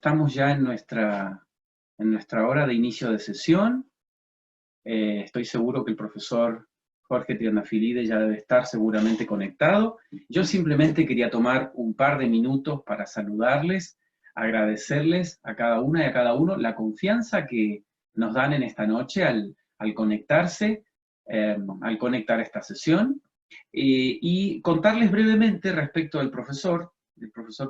Estamos ya en nuestra hora de inicio de sesión. Estoy seguro que el profesor Jorge Triandafilide ya debe estar seguramente conectado. Yo simplemente quería tomar un par de minutos para saludarles, agradecerles a cada una y a cada uno la confianza que nos dan en esta noche al conectarse, al conectar esta sesión, y contarles brevemente respecto del profesor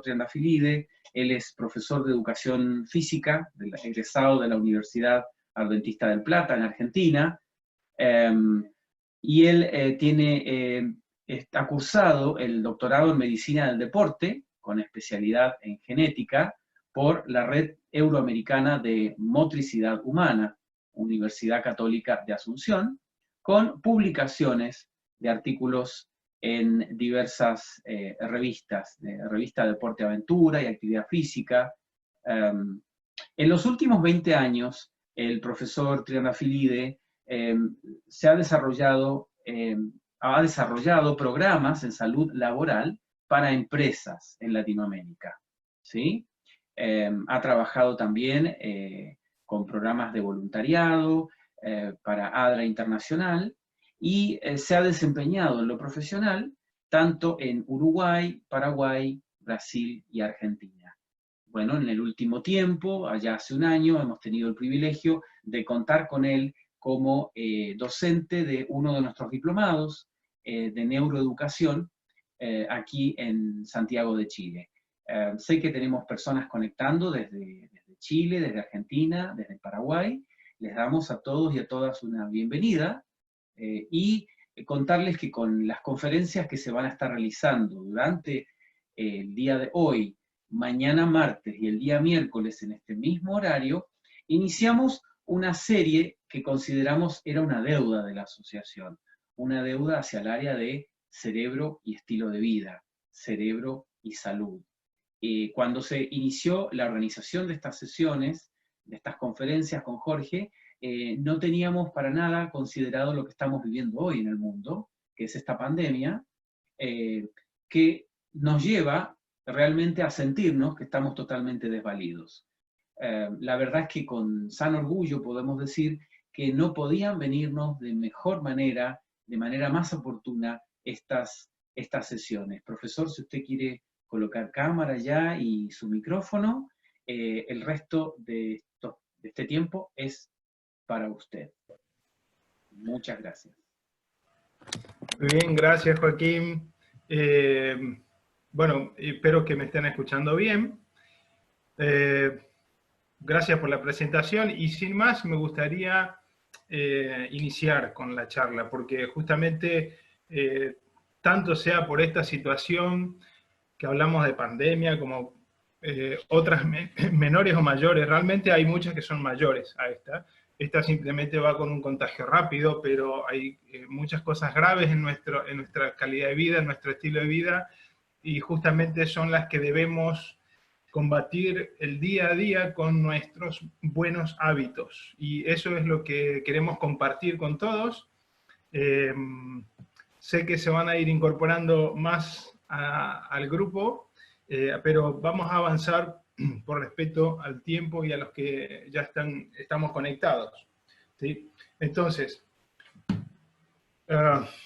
Triandafilide. Él es profesor de educación física, egresado de la Universidad Adventista del Plata en Argentina, y él ha cursado el doctorado en Medicina del Deporte, con especialidad en genética, por la Red Euroamericana de Motricidad Humana, Universidad Católica de Asunción, con publicaciones de artículos en diversas revistas, revista Deporte Aventura y Actividad Física. En los últimos 20 años, el profesor Triandafilide ha desarrollado programas en salud laboral para empresas en Latinoamérica, ¿sí? Ha trabajado también con programas de voluntariado para ADRA Internacional, y se ha desempeñado en lo profesional tanto en Uruguay, Paraguay, Brasil y Argentina. Bueno, en el último tiempo, allá hace un año, hemos tenido el privilegio de contar con él como docente de uno de nuestros diplomados de neuroeducación aquí en Santiago de Chile. Sé que tenemos personas conectando desde Chile, desde Argentina, desde Paraguay. Les damos a todos y a todas una bienvenida y contarles que con las conferencias que se van a estar realizando durante el día de hoy, mañana martes y el día miércoles en este mismo horario, iniciamos una serie que consideramos era una deuda de la asociación, una deuda hacia el área de cerebro y estilo de vida, cerebro y salud. Cuando se inició la organización de estas sesiones, de estas conferencias con Jorge, no teníamos para nada considerado lo que estamos viviendo hoy en el mundo, que es esta pandemia, que nos lleva realmente a sentirnos que estamos totalmente desvalidos. La verdad es que con sano orgullo podemos decir que no podían venirnos de mejor manera, de manera más oportuna, estas sesiones. Profesor, si usted quiere colocar cámara ya y su micrófono, el resto de este tiempo es para usted. Muchas gracias. Muy bien, gracias Joaquín. Bueno, espero que me estén escuchando bien. Gracias por la presentación y sin más me gustaría iniciar con la charla, porque justamente tanto sea por esta situación que hablamos de pandemia como otras menores o mayores, realmente hay muchas que son mayores a esta. Esta simplemente va con un contagio rápido, pero hay muchas cosas graves en nuestra calidad de vida, en nuestro estilo de vida, y justamente son las que debemos combatir el día a día con nuestros buenos hábitos. Y eso es lo que queremos compartir con todos. Sé que se van a ir incorporando más al grupo, pero vamos a avanzar por respeto al tiempo y a los que ya estamos conectados, ¿sí? Entonces,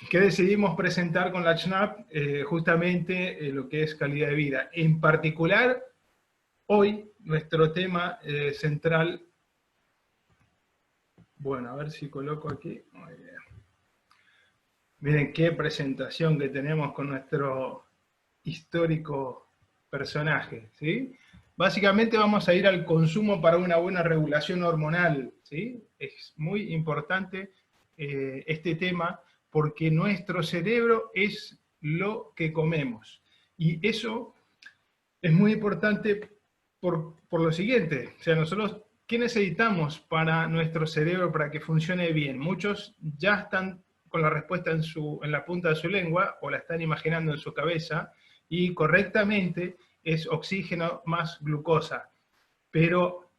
¿qué decidimos presentar con la CHNAP? Justamente lo que es calidad de vida. En particular, hoy nuestro tema central, bueno, a ver si coloco aquí, muy bien. Miren qué presentación que tenemos con nuestro histórico personaje, ¿sí? Básicamente vamos a ir al consumo para una buena regulación hormonal, ¿sí? Es muy importante este tema porque nuestro cerebro es lo que comemos. Y eso es muy importante por lo siguiente, o sea, nosotros, ¿qué necesitamos para nuestro cerebro para que funcione bien? Muchos ya están con la respuesta en la punta de su lengua o la están imaginando en su cabeza, y correctamente es oxígeno más glucosa. Pero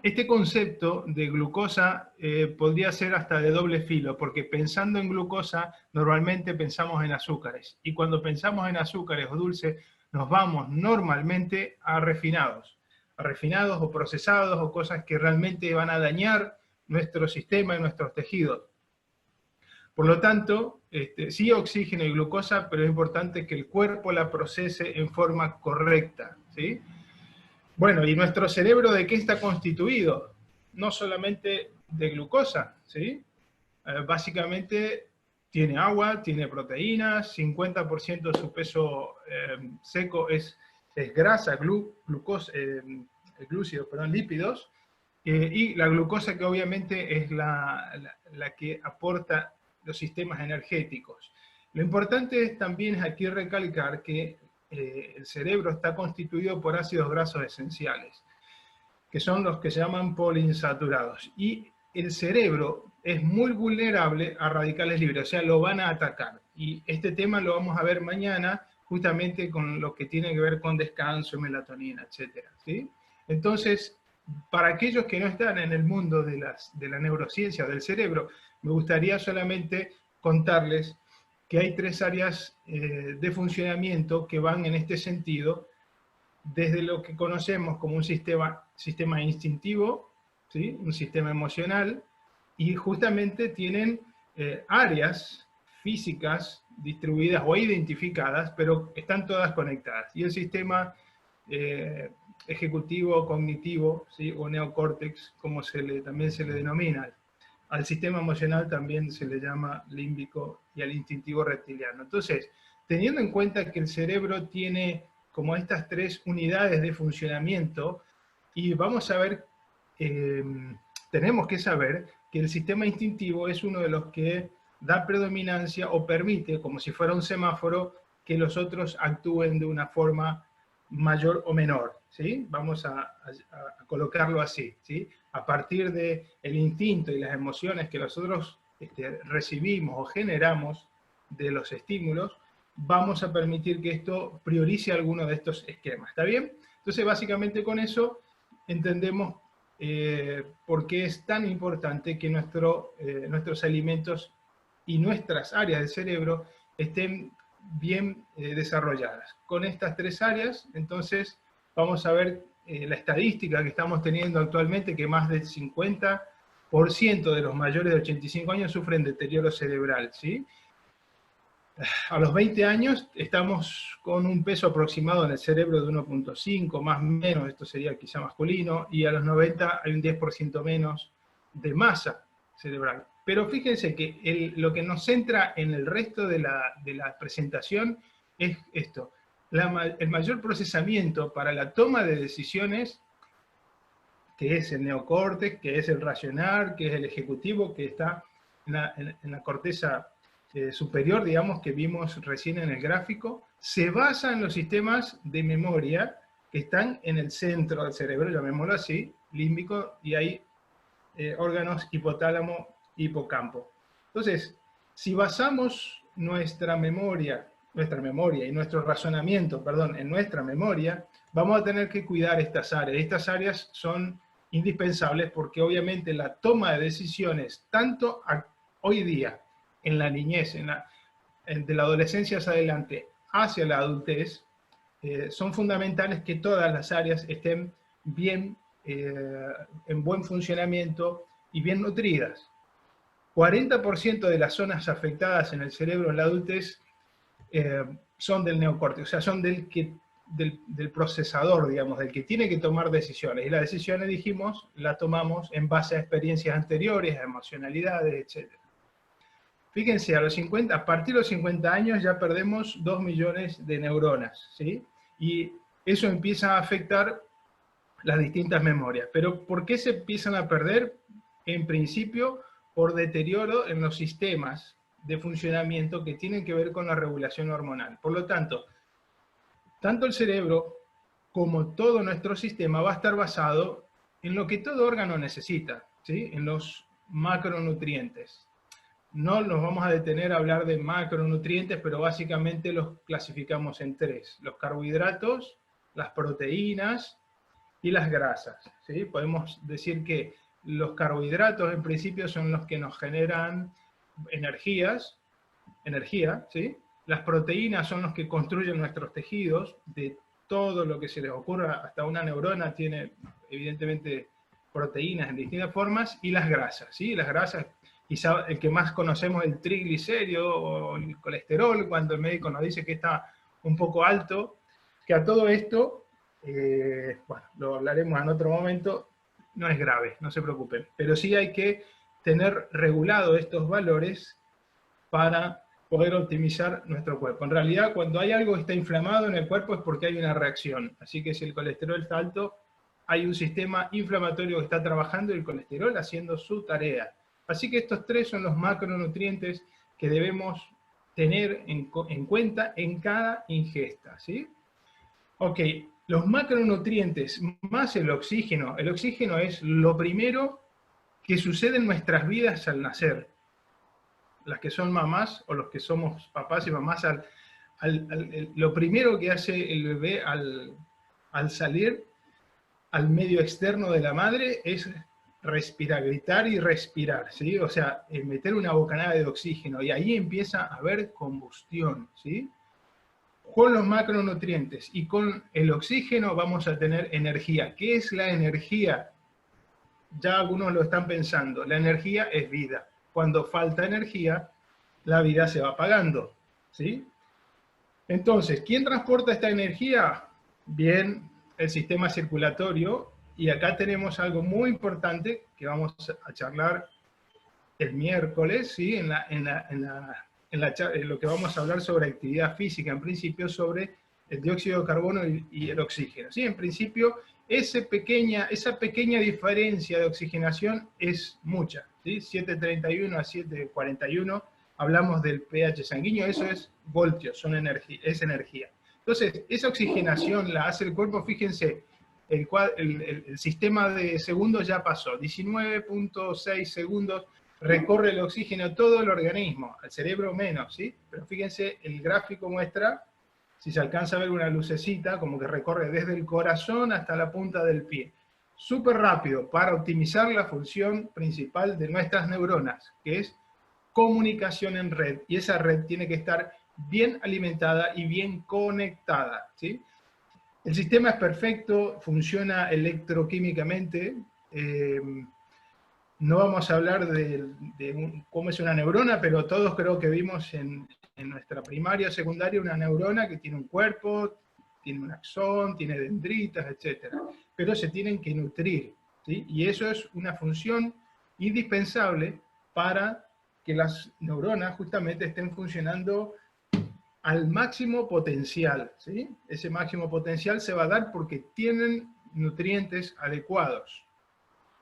este concepto de glucosa podría ser hasta de doble filo, porque pensando en glucosa normalmente pensamos en azúcares, y cuando pensamos en azúcares o dulces nos vamos normalmente a refinados. refinados o procesados o cosas que realmente van a dañar nuestro sistema y nuestros tejidos. Por lo tanto, sí oxígeno y glucosa, pero es importante que el cuerpo la procese en forma correcta, ¿sí? Bueno, ¿y nuestro cerebro de qué está constituido? No solamente de glucosa, ¿sí? Básicamente tiene agua, tiene proteínas, 50% de su peso seco es grasa, glucosa, glúcidos, perdón, lípidos, y la glucosa que obviamente es la que aporta los sistemas energéticos. Lo importante es también aquí recalcar que el cerebro está constituido por ácidos grasos esenciales, que son los que se llaman poliinsaturados. Y el cerebro es muy vulnerable a radicales libres, o sea, lo van a atacar. Y este tema lo vamos a ver mañana, justamente con lo que tiene que ver con descanso, melatonina, etc. ¿Sí? Entonces, para aquellos que no están en el mundo de la neurociencia del cerebro, me gustaría solamente contarles que hay 3 áreas de funcionamiento que van en este sentido, desde lo que conocemos como un sistema instintivo, ¿sí? Un sistema emocional, y justamente tienen áreas físicas distribuidas o identificadas, pero están todas conectadas. Y el sistema ejecutivo, cognitivo, ¿sí? O neocórtex, como también se le denomina. Al sistema emocional también se le llama límbico y al instintivo reptiliano. Entonces, teniendo en cuenta que el cerebro tiene como estas 3 unidades de funcionamiento, y vamos a ver, tenemos que saber que el sistema instintivo es uno de los que da predominancia o permite, como si fuera un semáforo, que los otros actúen de una forma mayor o menor, ¿sí? Vamos a colocarlo así, ¿sí? A partir del instinto y las emociones que nosotros recibimos o generamos de los estímulos, vamos a permitir que esto priorice alguno de estos esquemas, ¿está bien? Entonces, básicamente con eso entendemos por qué es tan importante que nuestros alimentos y nuestras áreas del cerebro estén bien desarrolladas. Con estas 3 áreas, entonces, vamos a ver la estadística que estamos teniendo actualmente, que más del 50% de los mayores de 85 años sufren deterioro cerebral, ¿sí? A los 20 años estamos con un peso aproximado en el cerebro de 1.5, más o menos, esto sería quizá masculino, y a los 90 hay un 10% menos de masa cerebral. Pero fíjense que lo que nos centra en el resto de la presentación es esto. El mayor procesamiento para la toma de decisiones, que es el neocórtex, que es el racional, que es el ejecutivo, que está en la corteza superior, digamos, que vimos recién en el gráfico, se basa en los sistemas de memoria que están en el centro del cerebro, llamémoslo así, límbico, y hay órganos hipotálamo, hipocampo. Entonces, si basamos nuestra memoria y nuestro razonamiento, perdón, en nuestra memoria, vamos a tener que cuidar estas áreas. Estas áreas son indispensables porque obviamente la toma de decisiones, tanto hoy día, en la niñez, de la adolescencia hacia adelante, hacia la adultez, son fundamentales que todas las áreas estén bien, en buen funcionamiento y bien nutridas. 40% de las zonas afectadas en el cerebro en la adultez son del neocórtex, o sea, son del procesador, digamos, del que tiene que tomar decisiones. Y las decisiones, dijimos, las tomamos en base a experiencias anteriores, a emocionalidades, etc. Fíjense, a partir de los 50 años ya perdemos 2 millones de neuronas, ¿sí? Y eso empieza a afectar las distintas memorias. Pero ¿por qué se empiezan a perder? En principio, por deterioro en los sistemas de funcionamiento que tienen que ver con la regulación hormonal. Por lo tanto el cerebro como todo nuestro sistema va a estar basado en lo que todo órgano necesita, ¿sí? En los macronutrientes. No nos vamos a detener a hablar de macronutrientes, pero básicamente los clasificamos en 3. Los carbohidratos, las proteínas y las grasas, ¿sí? Podemos decir que los carbohidratos en principio son los que nos generan energía, ¿sí? Las proteínas son los que construyen nuestros tejidos de todo lo que se les ocurra, hasta una neurona tiene evidentemente proteínas en distintas formas, y las grasas, ¿sí? Las grasas, quizá el que más conocemos es el triglicérido o el colesterol, cuando el médico nos dice que está un poco alto, que a todo esto, bueno, lo hablaremos en otro momento, no es grave, no se preocupen, pero sí hay que tener regulado estos valores para poder optimizar nuestro cuerpo. En realidad, cuando hay algo que está inflamado en el cuerpo es porque hay una reacción. Así que si el colesterol está alto, hay un sistema inflamatorio que está trabajando y el colesterol haciendo su tarea. Así que estos tres son los macronutrientes que debemos tener en cuenta en cada ingesta, ¿sí? Ok, los macronutrientes más el oxígeno. El oxígeno es lo primero que sucede en nuestras vidas al nacer. Las que son mamás o los que somos papás y mamás, lo primero que hace el bebé al salir al medio externo de la madre es respirar, gritar y respirar, ¿sí? O sea, meter una bocanada de oxígeno, y ahí empieza a haber combustión, ¿sí? Con los macronutrientes y con el oxígeno vamos a tener energía. ¿Qué es la energía? Ya algunos lo están pensando. La energía es vida. Cuando falta energía, la vida se va apagando, ¿sí? Entonces, ¿quién transporta esta energía? Bien, el sistema circulatorio, y acá tenemos algo muy importante que vamos a charlar el miércoles, ¿sí? En lo que vamos a hablar sobre actividad física, en principio sobre el dióxido de carbono y el oxígeno, ¿sí? En principio, esa pequeña diferencia de oxigenación es mucha, ¿sí? 731 a 741, hablamos del pH sanguíneo, eso es voltios, es energía. Entonces, esa oxigenación la hace el cuerpo, fíjense, el sistema de segundos ya pasó, 19.6 segundos, recorre el oxígeno todo el organismo, al cerebro menos, ¿sí? Pero fíjense, el gráfico muestra, si se alcanza a ver una lucecita, como que recorre desde el corazón hasta la punta del pie. Súper rápido, para optimizar la función principal de nuestras neuronas, que es comunicación en red, y esa red tiene que estar bien alimentada y bien conectada, ¿sí? El sistema es perfecto, funciona electroquímicamente. No vamos a hablar de cómo es una neurona, pero todos creo que vimos en nuestra primaria o secundaria una neurona que tiene un cuerpo, tiene un axón, tiene dendritas, etc. Pero se tienen que nutrir, ¿sí? Y eso es una función indispensable para que las neuronas justamente estén funcionando al máximo potencial, ¿sí? Ese máximo potencial se va a dar porque tienen nutrientes adecuados.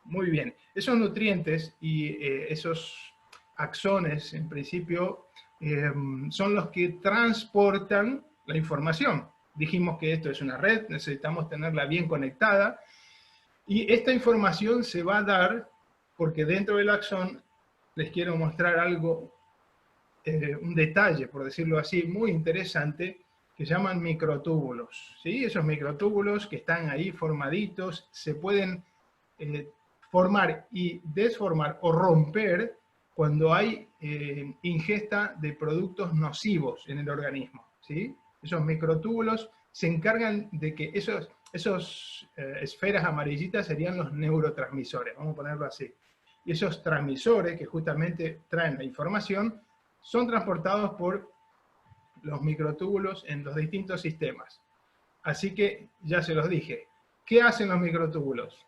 Muy bien, esos nutrientes y esos axones, en principio, son los que transportan la información. Dijimos que esto es una red, necesitamos tenerla bien conectada, y esta información se va a dar porque dentro del axón, les quiero mostrar algo, un detalle, por decirlo así, muy interesante, que llaman microtúbulos, ¿sí? Esos microtúbulos que están ahí formaditos, se pueden formar y desformar o romper cuando hay ingesta de productos nocivos en el organismo, ¿sí? Esos microtúbulos se encargan de que esos esferas amarillitas serían los neurotransmisores, vamos a ponerlo así. Y esos transmisores que justamente traen la información son transportados por los microtúbulos en los distintos sistemas. Así que ya se los dije. ¿Qué hacen los microtúbulos?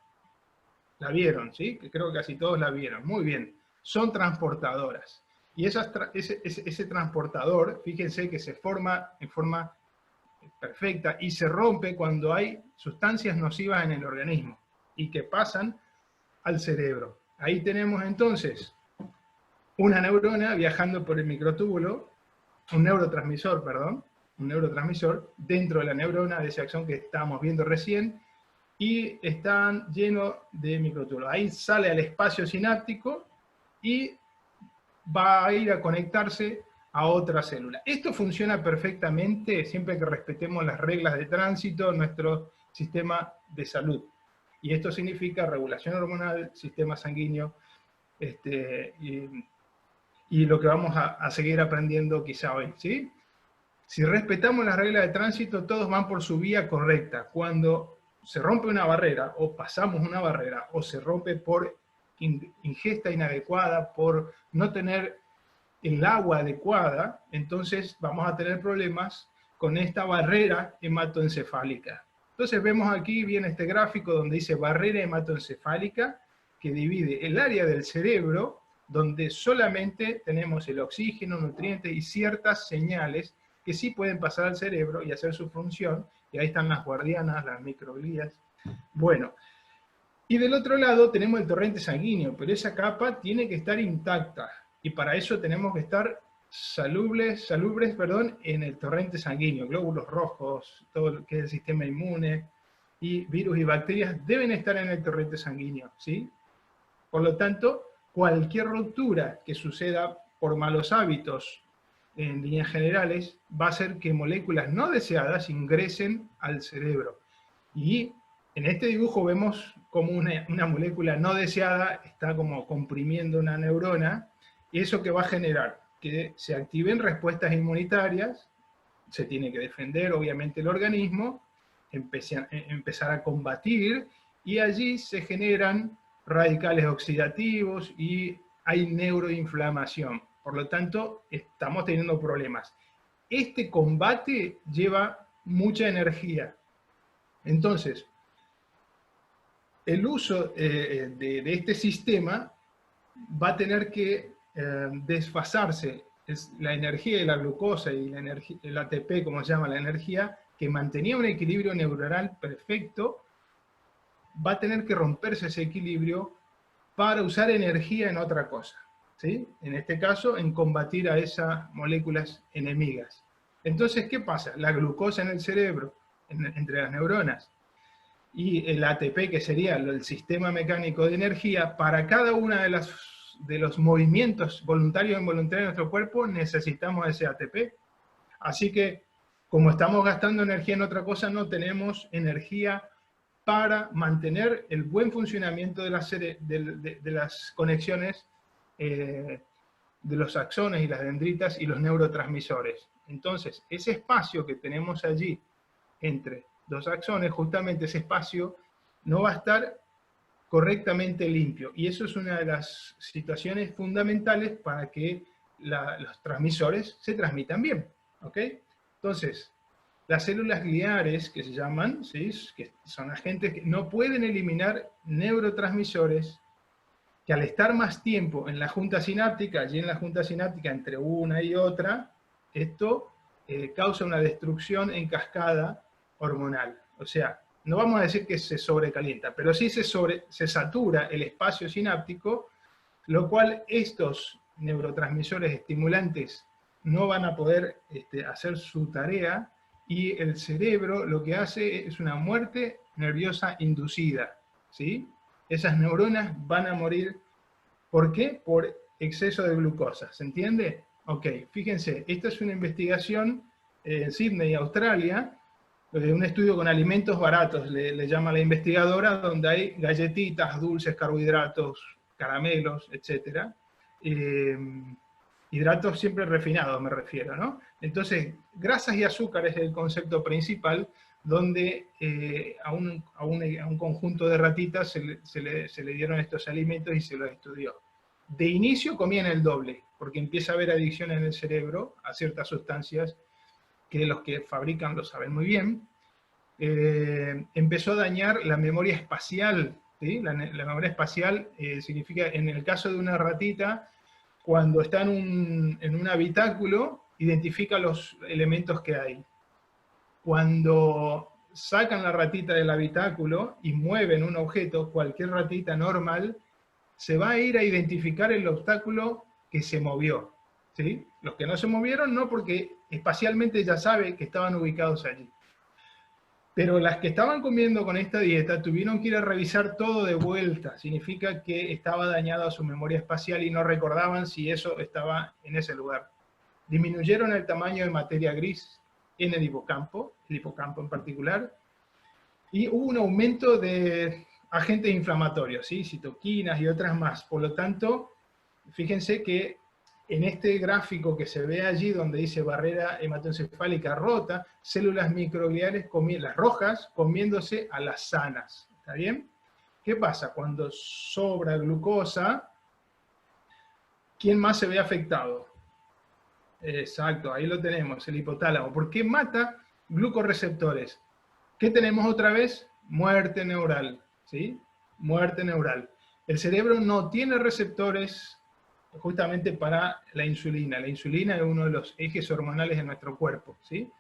La vieron, ¿sí? Que creo que casi todos la vieron. Muy bien. Son transportadoras. Y ese transportador, fíjense que se forma en forma perfecta y se rompe cuando hay sustancias nocivas en el organismo y que pasan al cerebro. Ahí tenemos entonces una neurona viajando por el microtúbulo, un neurotransmisor dentro de la neurona de ese axón que estábamos viendo recién, y están llenos de microtúbulos. Ahí sale al espacio sináptico y va a ir a conectarse a otra célula. Esto funciona perfectamente siempre que respetemos las reglas de tránsito en nuestro sistema de salud. Y esto significa regulación hormonal, sistema sanguíneo, y lo que vamos a seguir aprendiendo quizá hoy, ¿sí? Si respetamos las reglas de tránsito, todos van por su vía correcta. Cuando se rompe una barrera, o pasamos una barrera, o se rompe por ingesta inadecuada, por no tener el agua adecuada, entonces vamos a tener problemas con esta barrera hematoencefálica. Entonces vemos aquí bien este gráfico donde dice barrera hematoencefálica, que divide el área del cerebro, donde solamente tenemos el oxígeno, nutrientes y ciertas señales que sí pueden pasar al cerebro y hacer su función, y ahí están las guardianas, las microglías. Bueno, y del otro lado tenemos el torrente sanguíneo, pero esa capa tiene que estar intacta, y para eso tenemos que estar salubres, en el torrente sanguíneo. Glóbulos rojos, todo lo que es el sistema inmune, y virus y bacterias deben estar en el torrente sanguíneo, ¿sí? Por lo tanto, cualquier ruptura que suceda por malos hábitos, en líneas generales, va a hacer que moléculas no deseadas ingresen al cerebro. Y en este dibujo vemos como una molécula no deseada está como comprimiendo una neurona, y eso que va a generar que se activen respuestas inmunitarias, se tiene que defender obviamente el organismo, empezar a combatir, y allí se generan radicales oxidativos y hay neuroinflamación. Por lo tanto, estamos teniendo problemas. Este combate lleva mucha energía. Entonces, el uso de este sistema va a tener que desfasarse. Es la energía de la glucosa y la energía, el ATP, como se llama la energía, que mantenía un equilibrio neuronal perfecto, va a tener que romperse ese equilibrio para usar energía en otra cosa, ¿sí? En este caso, en combatir a esas moléculas enemigas. Entonces, ¿qué pasa? La glucosa en el cerebro, entre las neuronas, y el ATP, que sería el sistema mecánico de energía, para cada una de los movimientos voluntarios e involuntarios de nuestro cuerpo necesitamos ese ATP. Así que, como estamos gastando energía en otra cosa, no tenemos energía para mantener el buen funcionamiento de las conexiones de los axones y las dendritas y los neurotransmisores. Entonces, ese espacio que tenemos allí entre dos axones, justamente ese espacio no va a estar correctamente limpio. Y eso es una de las situaciones fundamentales para que los transmisores se transmitan bien. ¿Ok? Entonces, las células gliares, que se llaman, ¿sí? Que son agentes que no pueden eliminar neurotransmisores, que al estar más tiempo en la junta sináptica, allí en la junta sináptica entre una y otra, esto causa una destrucción en cascada hormonal. O sea, no vamos a decir que se sobrecalienta, pero sí se satura el espacio sináptico, lo cual estos neurotransmisores estimulantes no van a poder hacer su tarea, y el cerebro lo que hace es una muerte nerviosa inducida, ¿sí? Esas neuronas van a morir. ¿Por qué? Por exceso de glucosa, ¿se entiende? Ok, fíjense, esta es una investigación en Sydney, Australia, un estudio con alimentos baratos, le llama la investigadora, donde hay galletitas, dulces, carbohidratos, caramelos, etc. Hidratos siempre refinados, me refiero, ¿no? Entonces, grasas y azúcares es el concepto principal, donde a un conjunto de ratitas se le dieron estos alimentos y se los estudió. De inicio comían el doble, porque empieza a haber adicción en el cerebro a ciertas sustancias que los que fabrican lo saben muy bien. Empezó a dañar la memoria espacial, ¿sí? La memoria espacial significa, en el caso de una ratita, cuando está en un habitáculo, identifica los elementos que hay. Cuando sacan la ratita del habitáculo y mueven un objeto, cualquier ratita normal, se va a ir a identificar el obstáculo que se movió, ¿sí? Los que no se movieron, no, porque espacialmente ya sabe que estaban ubicados allí. Pero las que estaban comiendo con esta dieta tuvieron que ir a revisar todo de vuelta. Significa que estaba dañada su memoria espacial y no recordaban si eso estaba en ese lugar. Disminuyeron el tamaño de materia gris en el hipocampo en particular, y hubo un aumento de agentes inflamatorios, ¿sí? Citoquinas y otras más. Por lo tanto, fíjense que en este gráfico que se ve allí, donde dice barrera hematoencefálica rota, células microgliales, las rojas, comiéndose a las sanas. ¿Está bien? ¿Qué pasa? Cuando sobra glucosa, ¿quién más se ve afectado? Exacto, ahí lo tenemos, el hipotálamo. ¿Por qué mata glucorreceptores? ¿Qué tenemos otra vez? Muerte neural, ¿sí? Muerte neural. El cerebro no tiene receptores justamente para la insulina. La insulina es uno de los ejes hormonales de nuestro cuerpo, ¿sí?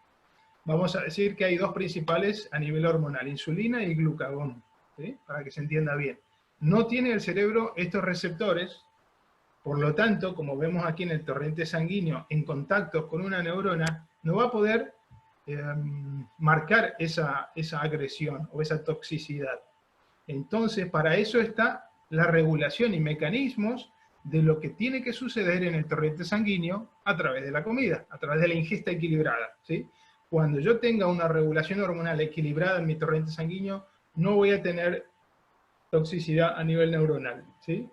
Vamos a decir que hay dos principales a nivel hormonal, insulina y glucagón, ¿sí? Para que se entienda bien. No tiene el cerebro estos receptores, por lo tanto, como vemos aquí en el torrente sanguíneo, en contacto con una neurona, no va a poder marcar esa agresión o esa toxicidad. Entonces, para eso está la regulación y mecanismos de lo que tiene que suceder en el torrente sanguíneo a través de la comida, a través de la ingesta equilibrada, ¿sí? Cuando yo tenga una regulación hormonal equilibrada en mi torrente sanguíneo, no voy a tener toxicidad a nivel neuronal, ¿sí?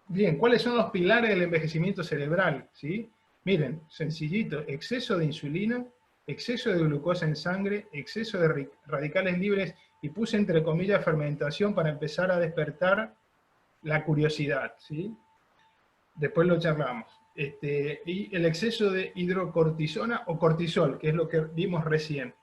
Bien, ¿cuáles son los pilares del envejecimiento cerebral? ¿Sí? Miren, sencillito, exceso de insulina, exceso de glucosa en sangre, exceso de radicales libres, y puse entre comillas fermentación para empezar a despertar la curiosidad, ¿sí? Después lo charlamos. Y el exceso de hidrocortisona o cortisol, que es lo que vimos recién.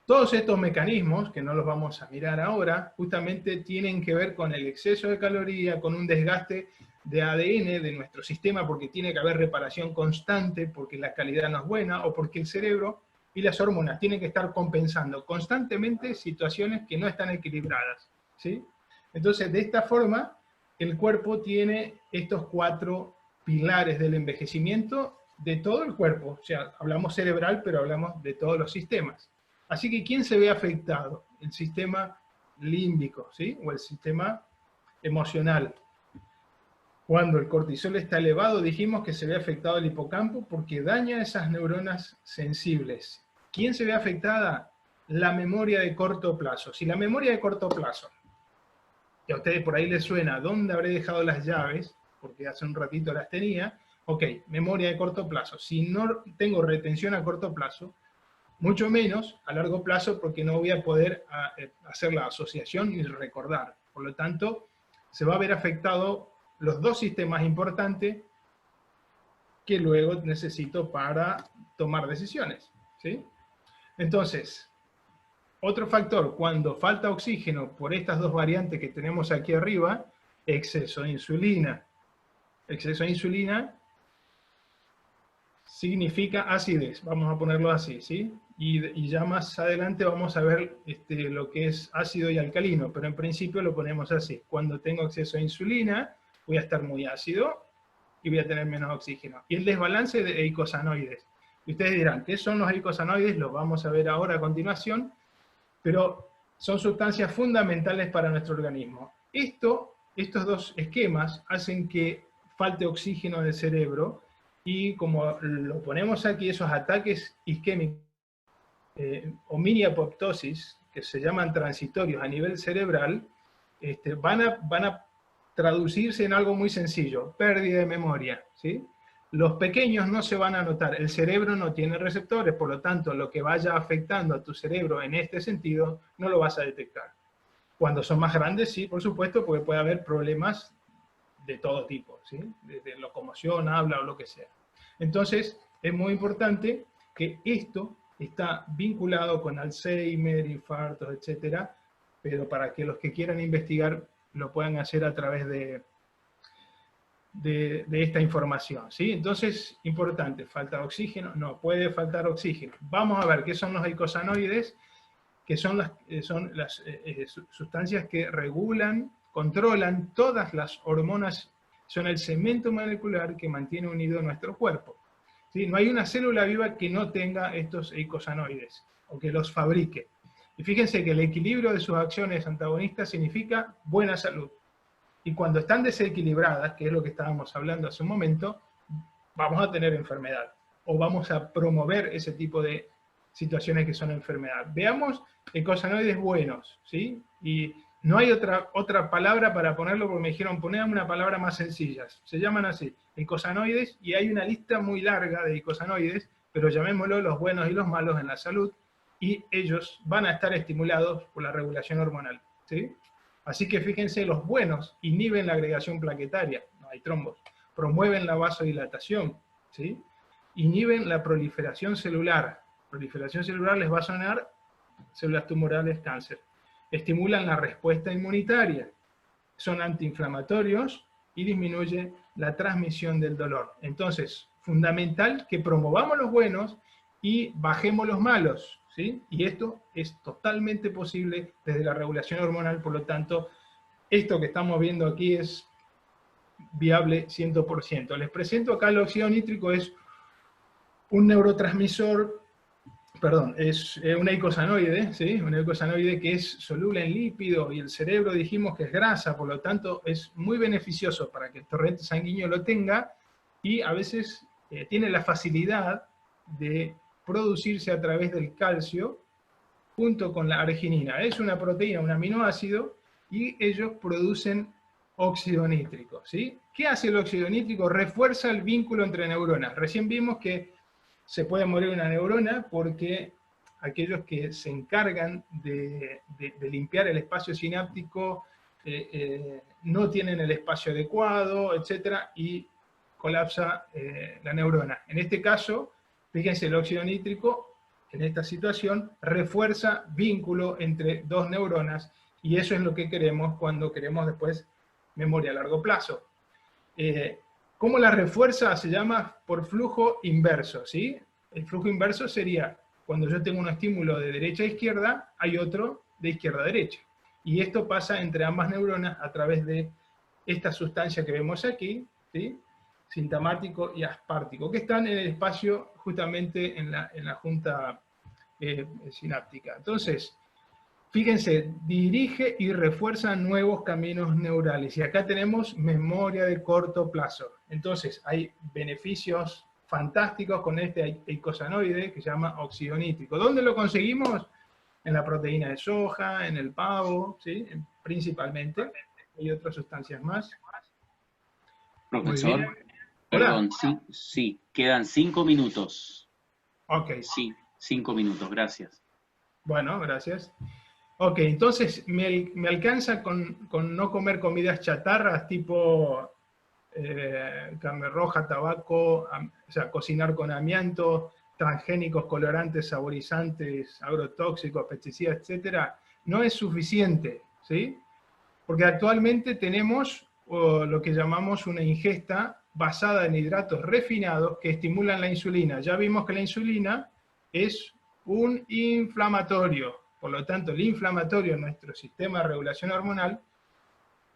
Todos estos mecanismos, que no los vamos a mirar ahora, justamente tienen que ver con el exceso de caloría, con un desgaste de ADN de nuestro sistema, porque tiene que haber reparación constante, porque la calidad no es buena, o porque el cerebro y las hormonas tienen que estar compensando constantemente situaciones que no están equilibradas, ¿sí? Entonces, de esta forma, el cuerpo tiene estos 4 pilares del envejecimiento de todo el cuerpo. O sea, hablamos cerebral, pero hablamos de todos los sistemas. Así que, ¿quién se ve afectado? El sistema límbico, ¿sí? O el sistema emocional. Cuando el cortisol está elevado, dijimos que se ve afectado el hipocampo porque daña esas neuronas sensibles. ¿Quién se ve afectada? La memoria de corto plazo. Si la memoria de corto plazo, que a ustedes por ahí les suena, ¿dónde habré dejado las llaves? Porque hace un ratito las tenía. Ok, memoria de corto plazo. Si no tengo retención a corto plazo, mucho menos a largo plazo, porque no voy a poder hacer la asociación ni recordar. Por lo tanto, se va a ver afectado los 2 sistemas importantes que luego necesito para tomar decisiones, ¿sí? Entonces, otro factor, cuando falta oxígeno por estas 2 variantes que tenemos aquí arriba, exceso de insulina. Exceso de insulina significa acidez, vamos a ponerlo así, ¿sí? Y ya más adelante vamos a ver lo que es ácido y alcalino, pero en principio lo ponemos así. Cuando tengo exceso de insulina, voy a estar muy ácido y voy a tener menos oxígeno. Y el desbalance de eicosanoides. Y ustedes dirán, ¿qué son los eicosanoides? Los vamos a ver ahora a continuación, pero son sustancias fundamentales para nuestro organismo. Estos 2 esquemas hacen que falte oxígeno en el cerebro, y como lo ponemos aquí, esos ataques isquémicos o mini apoptosis, que se llaman transitorios a nivel cerebral, van a traducirse en algo muy sencillo: pérdida de memoria, ¿sí? Los pequeños no se van a notar, el cerebro no tiene receptores, por lo tanto, lo que vaya afectando a tu cerebro en este sentido, no lo vas a detectar. Cuando son más grandes, sí, por supuesto, porque puede haber problemas de todo tipo, ¿sí? Desde locomoción, habla o lo que sea. Entonces, es muy importante que esto está vinculado con Alzheimer, infartos, etcétera, pero para que los que quieran investigar lo puedan hacer a través de esta información, ¿sí? Entonces, importante, ¿falta oxígeno? No, puede faltar oxígeno. Vamos a ver qué son los eicosanoides, que son las sustancias que regulan, controlan todas las hormonas, son el cemento molecular que mantiene unido nuestro cuerpo, ¿sí? No hay una célula viva que no tenga estos eicosanoides, o que los fabrique. Y fíjense que el equilibrio de sus acciones antagonistas significa buena salud. Y cuando están desequilibradas, que es lo que estábamos hablando hace un momento, vamos a tener enfermedad, o vamos a promover ese tipo de situaciones que son enfermedad. Veamos eicosanoides buenos, ¿sí? Y No hay otra palabra para ponerlo, porque me dijeron, poneme una palabra más sencilla. Se llaman así, eicosanoides, y hay una lista muy larga de eicosanoides, pero llamémoslo los buenos y los malos en la salud, y ellos van a estar estimulados por la regulación hormonal, ¿sí? Así que fíjense, los buenos inhiben la agregación plaquetaria, no hay trombos, promueven la vasodilatación, ¿sí? Inhiben la proliferación celular. Proliferación celular les va a sonar células tumorales, cáncer. Estimulan la respuesta inmunitaria, son antiinflamatorios y disminuye la transmisión del dolor. Entonces, fundamental que promovamos los buenos y bajemos los malos, ¿sí? Y esto es totalmente posible desde la regulación hormonal, por lo tanto, esto que estamos viendo aquí es viable 100%. Les presento acá el óxido nítrico, es un neurotransmisor, perdón, es un eicosanoide, ¿sí? Un eicosanoide que es soluble en lípido, y el cerebro dijimos que es grasa, por lo tanto es muy beneficioso para que el torrente sanguíneo lo tenga, y a veces tiene la facilidad de producirse a través del calcio junto con la arginina. Es una proteína, un aminoácido, y ellos producen óxido nítrico, ¿sí? ¿Qué hace el óxido nítrico? Refuerza el vínculo entre neuronas. Recién vimos que se puede morir una neurona porque aquellos que se encargan de limpiar el espacio sináptico no tienen el espacio adecuado, etcétera, y colapsa la neurona. En este caso, fíjense, el óxido nítrico, en esta situación, refuerza vínculo entre dos neuronas, y eso es lo que queremos cuando queremos después memoria a largo plazo. ¿Cómo la refuerza? Se llama por flujo inverso, ¿sí? El flujo inverso sería, cuando yo tengo un estímulo de derecha a izquierda, hay otro de izquierda a derecha. Y esto pasa entre ambas neuronas a través de esta sustancia que vemos aquí, ¿sí? Sintomático y aspártico, que están en el espacio justamente en la junta sináptica. Entonces, fíjense, dirige y refuerza nuevos caminos neurales. Y acá tenemos memoria de corto plazo. Entonces, hay beneficios fantásticos con este eicosanoide que se llama óxido nítrico. ¿Dónde lo conseguimos? En la proteína de soja, en el pavo, ¿sí? Principalmente. Hay otras sustancias más. Profesor, perdón, sí, quedan 5 minutos. Ok. Sí, 5 minutos, gracias. Bueno, gracias. Ok, entonces me alcanza con no comer comidas chatarras tipo carne roja, tabaco, o sea, cocinar con amianto, transgénicos, colorantes, saborizantes, agrotóxicos, pesticidas, etcétera, no es suficiente, ¿sí? Porque actualmente tenemos lo que llamamos una ingesta basada en hidratos refinados que estimulan la insulina. Ya vimos que la insulina es un inflamatorio. Por lo tanto, el inflamatorio en nuestro sistema de regulación hormonal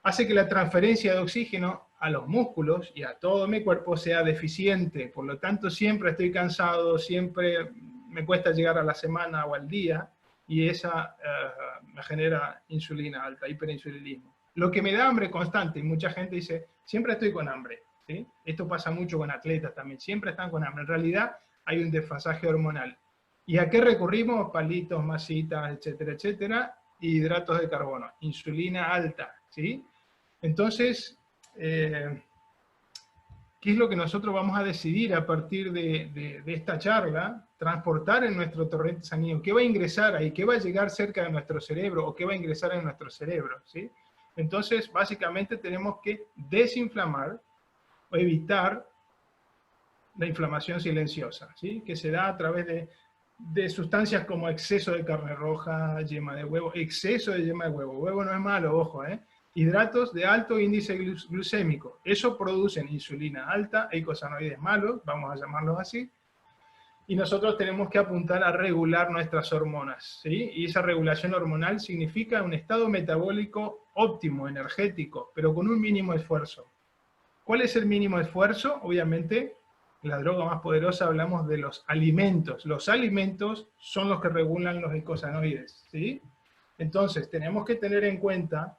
hace que la transferencia de oxígeno a los músculos y a todo mi cuerpo sea deficiente. Por lo tanto, siempre estoy cansado, siempre me cuesta llegar a la semana o al día, y esa me genera insulina alta, hiperinsulinismo. Lo que me da hambre constante, y mucha gente dice, siempre estoy con hambre, ¿sí? Esto pasa mucho con atletas también, siempre están con hambre. En realidad hay un desfasaje hormonal. ¿Y a qué recurrimos? Palitos, masitas, etcétera, etcétera, y hidratos de carbono, insulina alta, ¿sí? Entonces, ¿qué es lo que nosotros vamos a decidir a partir de esta charla? Transportar en nuestro torrente sanguíneo. ¿Qué va a ingresar ahí? ¿Qué va a llegar cerca de nuestro cerebro? ¿O qué va a ingresar en nuestro cerebro? ¿Sí? Entonces, básicamente tenemos que desinflamar o evitar la inflamación silenciosa, ¿sí? Que se da a través de sustancias como exceso de carne roja, yema de huevo, exceso de yema de huevo. Huevo no es malo, ojo, ¿eh? Hidratos de alto índice glucémico. Eso producen insulina alta, eicosanoides malos, vamos a llamarlos así, y nosotros tenemos que apuntar a regular nuestras hormonas, ¿sí? Y esa regulación hormonal significa un estado metabólico óptimo, energético, pero con un mínimo esfuerzo. ¿Cuál es el mínimo esfuerzo? Obviamente, en la droga más poderosa hablamos de los alimentos. Los alimentos son los que regulan los eicosanoides, ¿sí? Entonces, tenemos que tener en cuenta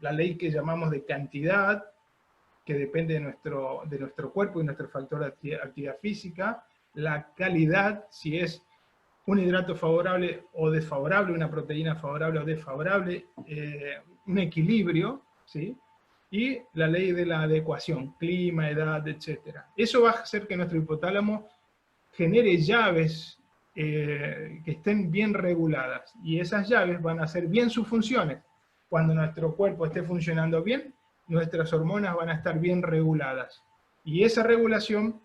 la ley que llamamos de cantidad, que depende de nuestro cuerpo y nuestro factor de actividad física, la calidad, si es un hidrato favorable o desfavorable, una proteína favorable o desfavorable, un equilibrio, ¿sí? Y la ley de la adecuación, clima, edad, etc. Eso va a hacer que nuestro hipotálamo genere llaves que estén bien reguladas, y esas llaves van a hacer bien sus funciones. Cuando nuestro cuerpo esté funcionando bien, nuestras hormonas van a estar bien reguladas. Y esa regulación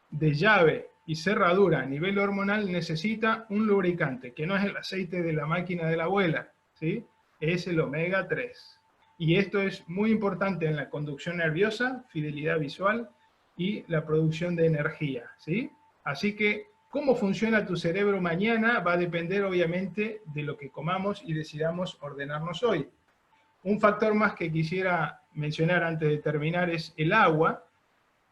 de llave y cerradura a nivel hormonal necesita un lubricante, que no es el aceite de la máquina de la abuela, ¿sí? Es el omega 3. Y esto es muy importante en la conducción nerviosa, fidelidad visual y la producción de energía, ¿sí? Así que cómo funciona tu cerebro mañana va a depender obviamente de lo que comamos y decidamos ordenarnos hoy. Un factor más que quisiera mencionar antes de terminar es el agua.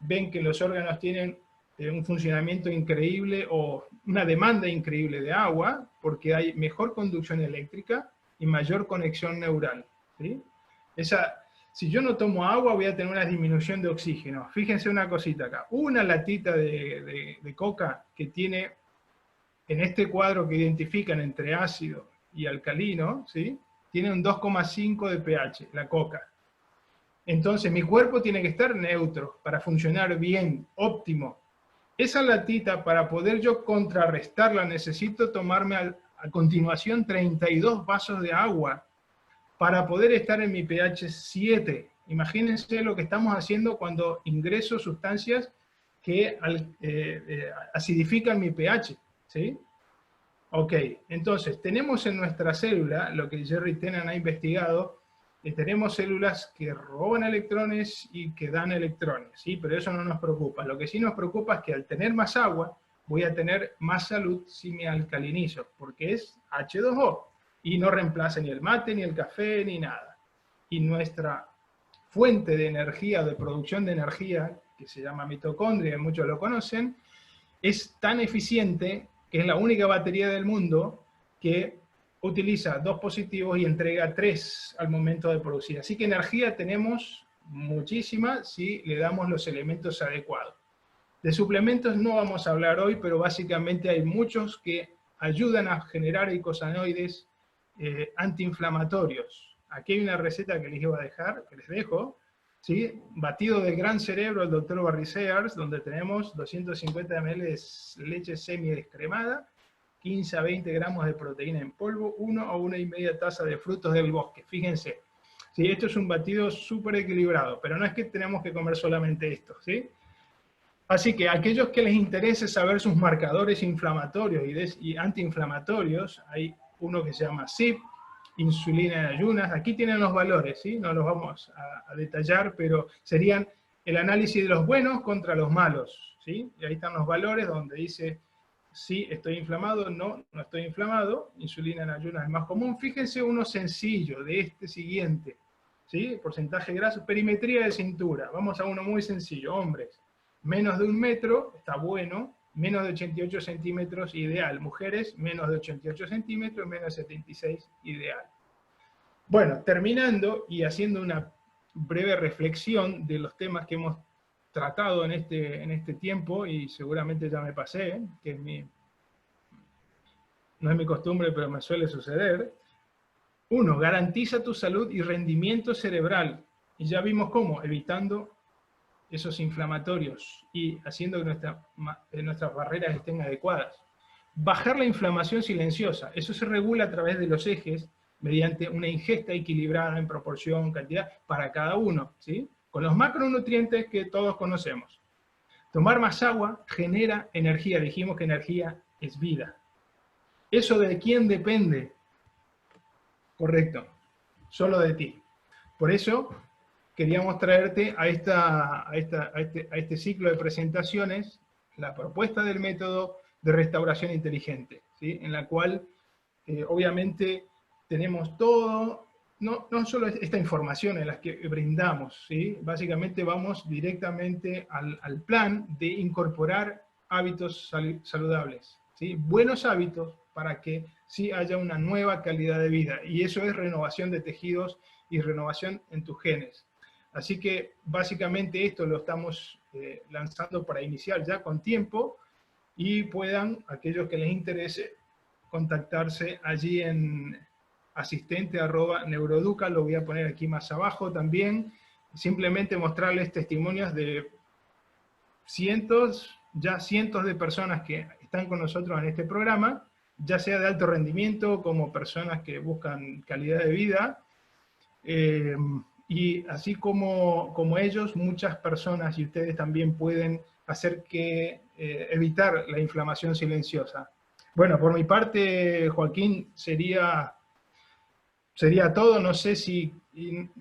Ven que los órganos tienen un funcionamiento increíble o una demanda increíble de agua, porque hay mejor conducción eléctrica y mayor conexión neural, ¿sí? Si yo no tomo agua, voy a tener una disminución de oxígeno. Fíjense una cosita acá. Una latita de coca que tiene, en este cuadro que identifican entre ácido y alcalino, ¿sí? Tiene un 2,5 de pH, la coca. Entonces mi cuerpo tiene que estar neutro para funcionar bien, óptimo. Esa latita, para poder yo contrarrestarla, necesito tomarme a continuación 32 vasos de agua para poder estar en mi pH 7. Imagínense lo que estamos haciendo cuando ingreso sustancias que acidifican mi pH, ¿sí? Ok, entonces tenemos en nuestra célula, lo que Jerry Tennant ha investigado, tenemos células que roban electrones y que dan electrones, ¿sí? Pero eso no nos preocupa. Lo que sí nos preocupa es que al tener más agua, voy a tener más salud si me alcalinizo, porque es H2O, y no reemplaza ni el mate, ni el café, ni nada. Y nuestra fuente de energía, de producción de energía, que se llama mitocondria, muchos lo conocen, es tan eficiente que es la única batería del mundo que utiliza 2 positivos y entrega 3 al momento de producir. Así que energía tenemos muchísima si le damos los elementos adecuados. De suplementos no vamos a hablar hoy, pero básicamente hay muchos que ayudan a generar eicosanoides antiinflamatorios. Aquí hay una receta que les iba a dejar, que les dejo, ¿sí? Batido del gran cerebro del Dr. Barry Sears, donde tenemos 250 ml de leche semi-descremada, 15 a 20 gramos de proteína en polvo, 1 o 1,5 taza de frutos del bosque. Fíjense, ¿sí? Esto es un batido súper equilibrado, pero no es que tenemos que comer solamente esto, ¿sí? Así que a aquellos que les interese saber sus marcadores inflamatorios y antiinflamatorios, hay uno que se llama CYP, insulina en ayunas. Aquí tienen los valores, ¿sí? No los vamos a detallar, pero serían el análisis de los buenos contra los malos, ¿sí? Y ahí están los valores donde dice sí, estoy inflamado, no, no estoy inflamado. Insulina en ayunas es más común. Fíjense uno sencillo de este siguiente, ¿sí? Porcentaje graso, perimetría de cintura. Vamos a uno muy sencillo, hombres. Menos de 1 metro, está bueno. Menos de 88 centímetros, ideal. Mujeres, menos de 88 centímetros, menos de 76, ideal. Bueno, terminando y haciendo una breve reflexión de los temas que hemos tratado en este tiempo, y seguramente ya me pasé, que no es mi costumbre, pero me suele suceder. 1. Garantiza tu salud y rendimiento cerebral. Y ya vimos cómo, evitando esos inflamatorios y haciendo que nuestras barreras estén adecuadas. Bajar la inflamación silenciosa, eso se regula a través de los ejes mediante una ingesta equilibrada en proporción, cantidad, para cada uno, ¿sí? Con los macronutrientes que todos conocemos. Tomar más agua genera energía, dijimos que energía es vida. ¿Eso de quién depende? Correcto, solo de ti. Por eso queríamos traerte a este ciclo de presentaciones la propuesta del método de restauración inteligente, ¿sí? En la cual obviamente tenemos todo, no solo esta información en la que brindamos, ¿sí? Básicamente vamos directamente al plan de incorporar hábitos saludables, ¿sí? Buenos hábitos para que sí haya una nueva calidad de vida, y eso es renovación de tejidos y renovación en tus genes. Así que básicamente esto lo estamos lanzando para iniciar ya con tiempo, y puedan, aquellos que les interese, contactarse allí en asistente@neuroeduca, lo voy a poner aquí más abajo también, simplemente mostrarles testimonios de cientos de personas que están con nosotros en este programa, ya sea de alto rendimiento, como personas que buscan calidad de vida, y así como ellos, muchas personas y ustedes también pueden hacer que evitar la inflamación silenciosa. Bueno, por mi parte, Joaquín, sería todo. No sé si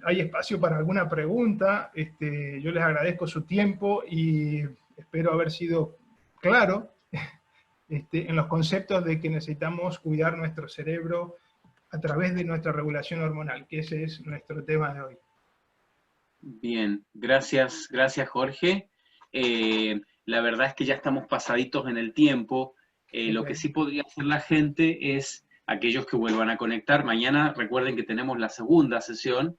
hay espacio para alguna pregunta. Yo les agradezco su tiempo y espero haber sido claro en los conceptos de que necesitamos cuidar nuestro cerebro a través de nuestra regulación hormonal, que ese es nuestro tema de hoy. Bien, gracias, gracias Jorge. La verdad es que ya estamos pasaditos en el tiempo. Lo que sí podría hacer la gente es aquellos que vuelvan a conectar. Mañana recuerden que tenemos la segunda sesión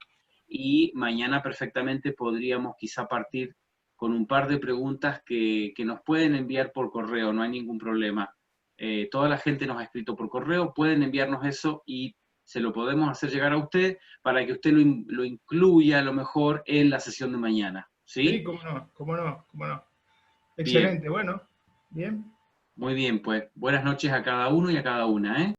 y mañana perfectamente podríamos quizá partir con un par de preguntas que nos pueden enviar por correo, no hay ningún problema. Toda la gente nos ha escrito por correo, pueden enviarnos eso y se lo podemos hacer llegar a usted para que usted lo incluya a lo mejor en la sesión de mañana. ¿Sí? Sí, cómo no, cómo no, cómo no. Bien, Excelente, bueno, bien. muy bien, pues buenas noches a cada uno y a cada una, ¿eh?